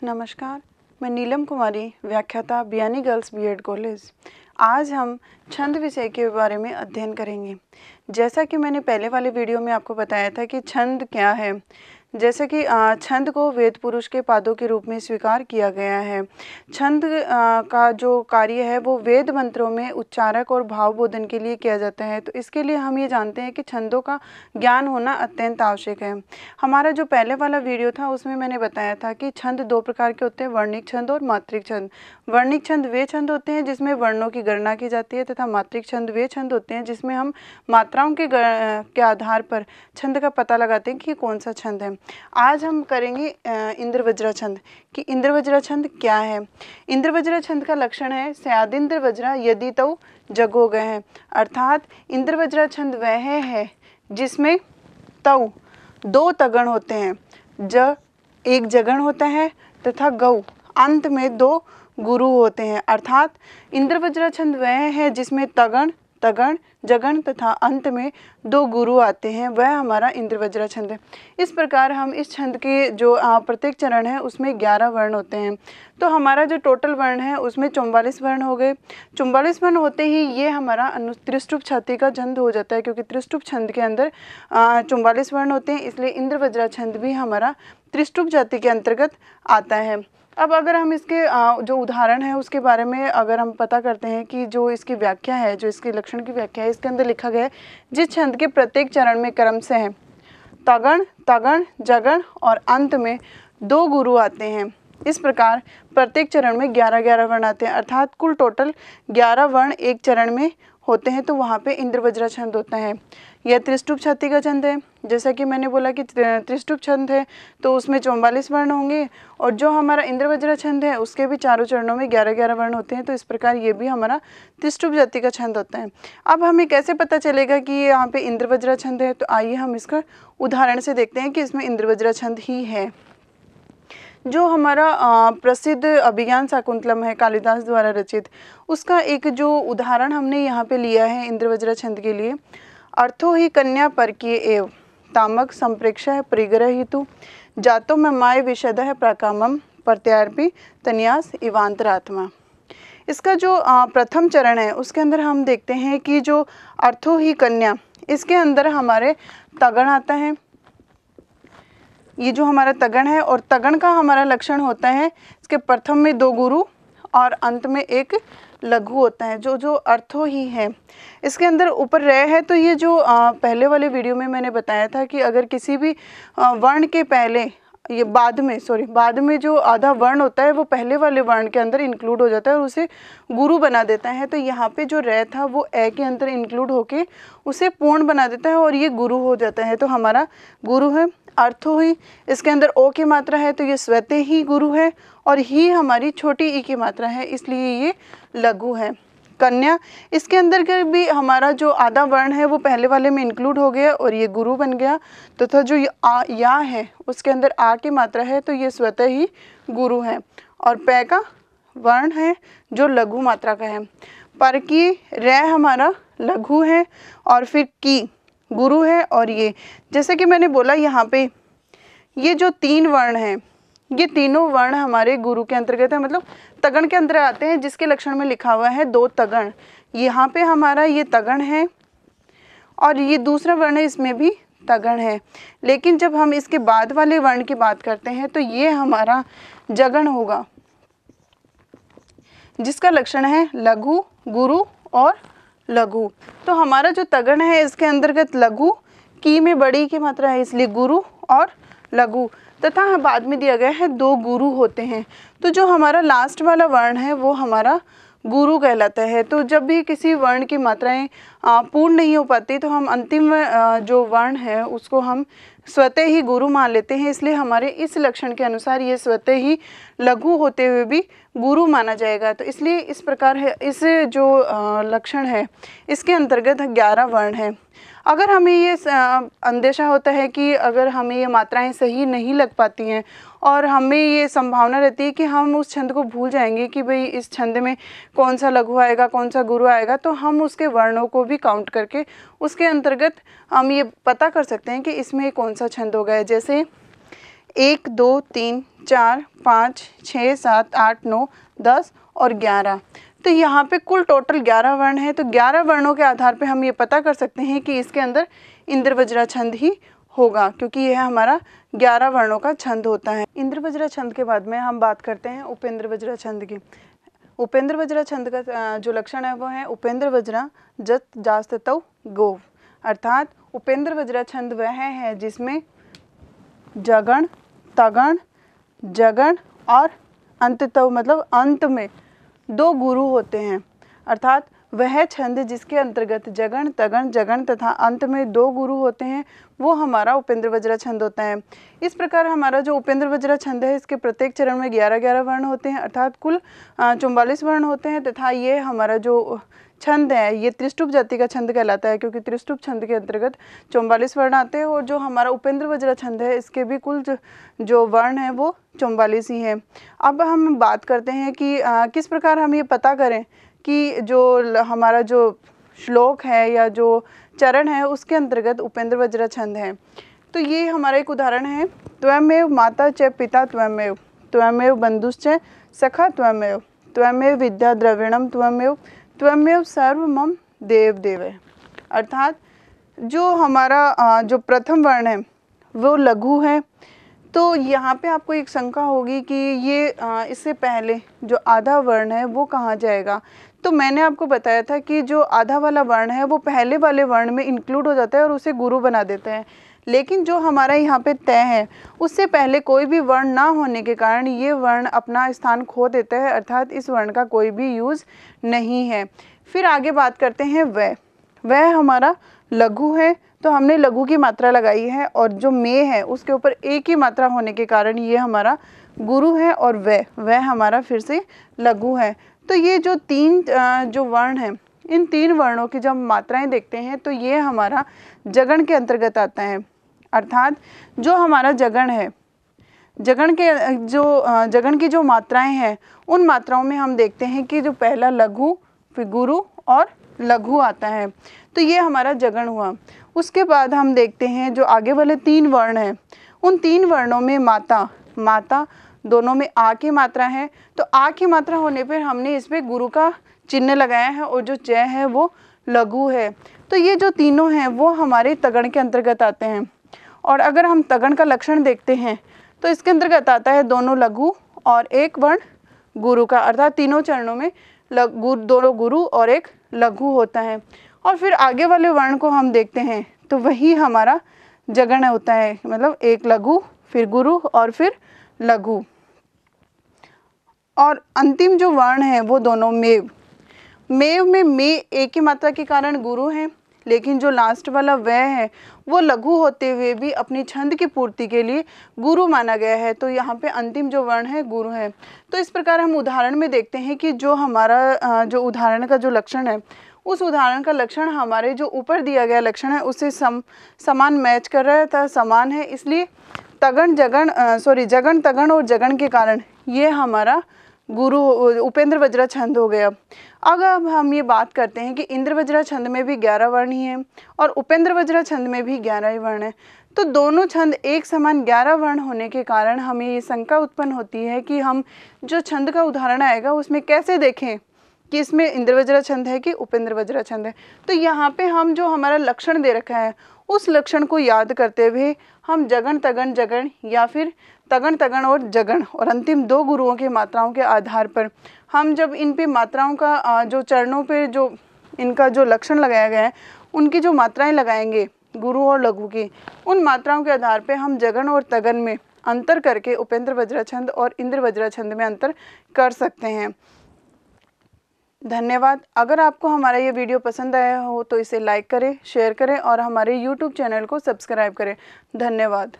नमस्कार, मैं नीलम कुमारी, व्याख्याता बियानी गर्ल्स बीएड कॉलेज। आज हम छंद विषय के बारे में अध्ययन करेंगे। जैसा कि मैंने पहले वाले वीडियो में आपको बताया था कि छंद क्या है। जैसे कि छंद को वेद पुरुष के पादों के रूप में स्वीकार किया गया है। छंद का जो कार्य है वो वेद मंत्रों में उच्चारक और भावबोधन के लिए किया जाता है। तो इसके लिए हम ये जानते हैं कि छंदों का ज्ञान होना अत्यंत आवश्यक है। हमारा जो पहले वाला वीडियो था उसमें मैंने बताया था कि छंद दो प्रकार के होते हैं, वर्णिक छंद और मात्रिक छंद। वर्णिक छंद वे छंद होते हैं जिसमें वर्णों की गणना की जाती है तथा मात्रिक छंद वे छंद होते हैं जिसमें हम मात्राओं के आधार पर छंद का पता लगाते हैं कि कौन सा छंद है। आज हम करेंगे इंद्रवज्रा छंद कि इंद्रवज्रा छंद क्या है। इंद्रवज्रा छंद का लक्षण है स्यादिंद्र वज्रा यदि तौ जगो गए हैं, अर्थात इंद्रवज्रा छंद वह है जिसमें तौ दो तगण होते हैं, ज एक जगण होता है तथा गौ अंत में दो गुरु होते हैं। अर्थात इंद्रवज्रा छंद वह है जिसमें तगण तगण जगण तथा अंत में दो गुरु आते हैं, वह हमारा इंद्रवज्रा छंद है। इस प्रकार हम इस छंद के जो प्रत्येक चरण है उसमें 11 वर्ण होते हैं। तो हमारा जो टोटल वर्ण है उसमें 44 वर्ण हो गए। 44 वर्ण होते ही ये हमारा त्रिष्टुप छाती का छंद हो जाता है, क्योंकि त्रिष्टुप छंद के अंदर 44 वर्ण होते हैं, इसलिए इंद्रवज्रा छंद भी हमारा त्रिष्टुप जाति के अंतर्गत आता है। अब अगर हम इसके जो उदाहरण है उसके बारे में अगर हम पता करते हैं कि जो इसकी व्याख्या है, जो इसके लक्षण की व्याख्या है, इसके अंदर लिखा गया है जिस छंद के प्रत्येक चरण में क्रम से है तगण तगण जगण और अंत में दो गुरु आते हैं। इस प्रकार प्रत्येक चरण में 11-11 वर्ण आते हैं, अर्थात कुल टोटल 11 वर्ण एक चरण में होते हैं, तो वहाँ पे इंद्रवज्रा छंद होता है। यह त्रिष्टुप छाती का छंद है। जैसा कि मैंने बोला कि त्रिष्टुप छंद है तो उसमें 44 वर्ण होंगे, और जो हमारा इंद्रवज्रा छंद है उसके भी चारों चरणों में 11-11 वर्ण होते हैं। तो इस प्रकार ये भी हमारा त्रिष्टुप जाति का छंद होता है। अब हमें कैसे पता चलेगा कि ये यहाँ पे इंद्रवज्रा छंद है, तो आइए हम इसका उदाहरण से देखते हैं कि इसमें इंद्रवज्रा छंद ही है। जो हमारा प्रसिद्ध अभिज्ञान शाकुंतलम है कालिदास द्वारा रचित, उसका एक जो उदाहरण हमने यहाँ पे लिया है इंद्रवज्रा छंद के लिए, अर्थो ही कन्या परकीय एव तामक संप्रेक्ष परिग्रह हेतु जातो में माय विशद है प्राकामम प्रत्यार्पी तन्यास इवांतरात्मा। इसका जो प्रथम चरण है उसके अंदर हम देखते हैं कि जो अर्थो ही कन्या, इसके अंदर हमारे तगण आता है। ये जो हमारा तगण है और तगण का हमारा लक्षण होता है इसके प्रथम में दो गुरु और अंत में एक लघु होता है, जो अर्थो ही है। इसके अंदर ऊपर रह है, तो ये जो पहले वाले वीडियो में मैंने बताया था कि अगर किसी भी वर्ण के पहले ये बाद में जो आधा वर्ण होता है वो पहले वाले वर्ण के अंदर इंक्लूड हो जाता है और उसे गुरु बना देता है। तो यहाँ पे जो रह था वो ए के अंदर इंक्लूड होके उसे पूर्ण बना देता है और ये गुरु हो जाता है। तो हमारा गुरु है। अर्थो ही, इसके अंदर ओ की मात्रा है तो ये स्वतः ही गुरु है, और ही हमारी छोटी ई की मात्रा है इसलिए ये लघु है। कन्या, इसके अंदर के भी हमारा जो आधा वर्ण है वो पहले वाले में इंक्लूड हो गया और ये गुरु बन गया। तथा जो या है उसके अंदर आ की मात्रा है तो ये स्वतः ही गुरु है, और पै का वर्ण है जो लघु मात्रा का है। पर की रै हमारा लघु है और फिर की गुरु है, और ये जैसे कि मैंने बोला यहाँ पे ये जो 3 वर्ण हैं ये तीनों वर्ण हमारे गुरु के अंतर्गत है, मतलब तगण के अंदर आते हैं, जिसके लक्षण में लिखा हुआ है 2 तगण। यहाँ पे हमारा ये तगण है और ये दूसरा वर्ण है इसमें भी तगण है, लेकिन जब हम इसके बाद वाले वर्ण की बात करते हैं तो ये हमारा जगण होगा, जिसका लक्षण है लघु गुरु और लघु। तो हमारा जो तगण है इसके अंतर्गत लघु की में बड़ी की मात्रा है इसलिए गुरु और लघु, तथा बाद में दिया गया है 2 गुरु होते हैं। तो जो हमारा लास्ट वाला वर्ण है वो हमारा गुरु कहलाता है। तो जब भी किसी वर्ण की मात्राएं पूर्ण नहीं हो पाती तो हम अंतिम जो वर्ण है उसको हम स्वतः ही गुरु मान लेते हैं, इसलिए हमारे इस लक्षण के अनुसार ये स्वतः ही लघु होते हुए भी गुरु माना जाएगा। तो इसलिए इस प्रकार है, इस जो लक्षण है इसके अंतर्गत 11 वर्ण है। अगर हमें ये अंदेशा होता है कि अगर हमें ये मात्राएं सही नहीं लग पाती हैं और हमें ये संभावना रहती है कि हम उस छंद को भूल जाएंगे कि भाई इस छंद में कौन सा लघु आएगा कौन सा गुरु आएगा, तो हम उसके वर्णों को भी काउंट करके उसके अंतर्गत हम ये पता कर सकते हैं कि इसमें कौन सा छंद होगा। जैसे 1 2 3 4 5 6 7 8 9 10 और 11। तो यहाँ पे कुल टोटल 11 वर्ण है। तो 11 वर्णों के आधार पे हम ये पता कर सकते हैं कि इसके अंदर इंद्रवज्रा छंद ही होगा, क्योंकि यह हमारा 11 वर्णों का छंद होता है। इंद्रवज्रा छंद के बाद में हम बात करते हैं उपेंद्रवज्रा छंद की। उपेंद्रवज्रा छंद का जो लक्षण है वो है उपेंद्रवज्रा जत जास्त तव गोव, अर्थात उपेंद्रवज्रा छंद वह है जिसमें जगण, तगण, जगण और अंततव मतलब अंत में 2 गुरु होते हैं। अर्थात वह छंद जिसके अंतर्गत जगण, तगण, जगण तथा अंत में 2 गुरु होते हैं वो हमारा उपेंद्रवज्रा छंद होता है। इस प्रकार हमारा जो उपेंद्रवज्रा छंद है इसके प्रत्येक चरण में 11-11 वर्ण होते हैं, अर्थात कुल 44 वर्ण होते हैं। तथा ये हमारा जो छंद है ये त्रिष्टुप जाति का छंद कहलाता है, क्योंकि त्रिष्टुप छंद के अंतर्गत 44 वर्ण आते हैं। और जो हमारा उपेंद्रवज्रा छंद है इसके भी कुल जो वर्ण है वो 44 ही हैं। अब हम बात करते हैं कि किस प्रकार हम ये पता करें कि जो हमारा जो श्लोक है या जो चरण है उसके अंतर्गत उपेंद्रवज्रा छंद है। तो ये हमारा एक उदाहरण है। त्वमेव माता च पिता त्वमेव, त्वमेव बंधुश्च सखा त्वमेव, त्वमेव विद्या द्रविणम त्वमेव, त्वमेव सर्व मम देव देव। अर्थात जो हमारा जो प्रथम वर्ण है वो लघु है। तो यहाँ पे आपको एक शंका होगी कि ये इससे पहले जो आधा वर्ण है वो कहाँ जाएगा। तो मैंने आपको बताया था कि जो आधा वाला वर्ण है वो पहले वाले वर्ण में इंक्लूड हो जाता है और उसे गुरु बना देते हैं। लेकिन जो हमारा यहाँ पे तय है उससे पहले कोई भी वर्ण ना होने के कारण ये वर्ण अपना स्थान खो देता है, अर्थात इस वर्ण का कोई भी यूज़ नहीं है। फिर आगे बात करते हैं वह हमारा लघु है, तो हमने लघु की मात्रा लगाई है और जो में है उसके ऊपर एक ही मात्रा होने के कारण ये हमारा गुरु है और वह हमारा फिर से लघु है। तो ये जो 3 जो वर्ण हैं इन 3 वर्णों की जब मात्राएं देखते हैं तो ये हमारा जगण के अंतर्गत आता है। अर्थात जो हमारा जगण है, जगण की जो मात्राएं हैं उन मात्राओं में हम देखते हैं कि जो पहला लघु, फिर गुरु और लघु आता है, तो ये हमारा जगण हुआ। उसके बाद हम देखते हैं जो आगे वाले 3 वर्ण हैं उन 3 वर्णों में माता दोनों में आ की मात्रा है। तो आ की मात्रा होने पर हमने इस पर गुरु का चिन्ह लगाया है और जो च है वो लघु है। तो ये जो तीनों हैं वो हमारे तगण के अंतर्गत आते हैं। और अगर हम तगण का लक्षण देखते हैं तो इसके अंतर्गत आता है दोनों लघु और एक वर्ण गुरु का, अर्थात तीनों चरणों में दोनों गुरु और एक लघु होता है। और फिर आगे वाले वर्ण को हम देखते हैं तो वही हमारा जगण होता है, मतलब एक लघु फिर गुरु और फिर लघु। और अंतिम जो वर्ण है वो दोनों मेव में एक ही मात्रा के कारण गुरु हैं, लेकिन जो लास्ट वाला वह है वो लघु होते हुए भी अपनी छंद की पूर्ति के लिए गुरु माना गया है। तो यहाँ पे अंतिम जो वर्ण है गुरु है। तो इस प्रकार हम उदाहरण में देखते हैं कि जो हमारा जो उदाहरण का जो लक्षण है उस उदाहरण का लक्षण हमारे जो ऊपर दिया गया लक्षण है उससे समान मैच कर रहा था, समान है। इसलिए जगण तगण और जगण के कारण ये हमारा गुरु उपेंद्रवज्रा छंद हो गया। अब हम ये बात करते हैं कि इंद्रवज्रा छंद में भी 11 वर्ण ही हैं और उपेंद्रवज्रा छंद में भी 11 ही वर्ण हैं। तो दोनों छंद एक समान 11 वर्ण होने के कारण हमें ये शंका उत्पन्न होती है कि हम जो छंद का उदाहरण आएगा उसमें कैसे देखें कि इसमें इंद्रवज्रा छंद है कि उपेंद्रवज्रा छंद है। तो यहाँ पे हम जो हमारा लक्षण दे रखा है उस लक्षण को याद करते हुए हम जगण तगण जगण या फिर तगण तगण और जगण और अंतिम 2 गुरुओं की मात्राओं के आधार पर हम जब इन पे मात्राओं का जो चरणों पे जो इनका जो लक्षण लगाया गया है उनकी जो मात्राएं लगाएंगे गुरु और लघु की, उन मात्राओं के आधार पे हम जगण और तगण में अंतर करके उपेंद्रवज्रा छंद और इंद्रवज्रा छंद में अंतर कर सकते हैं। धन्यवाद। अगर आपको हमारा ये वीडियो पसंद आया हो तो इसे लाइक करें, शेयर करें और हमारे YouTube चैनल को सब्सक्राइब करें। धन्यवाद।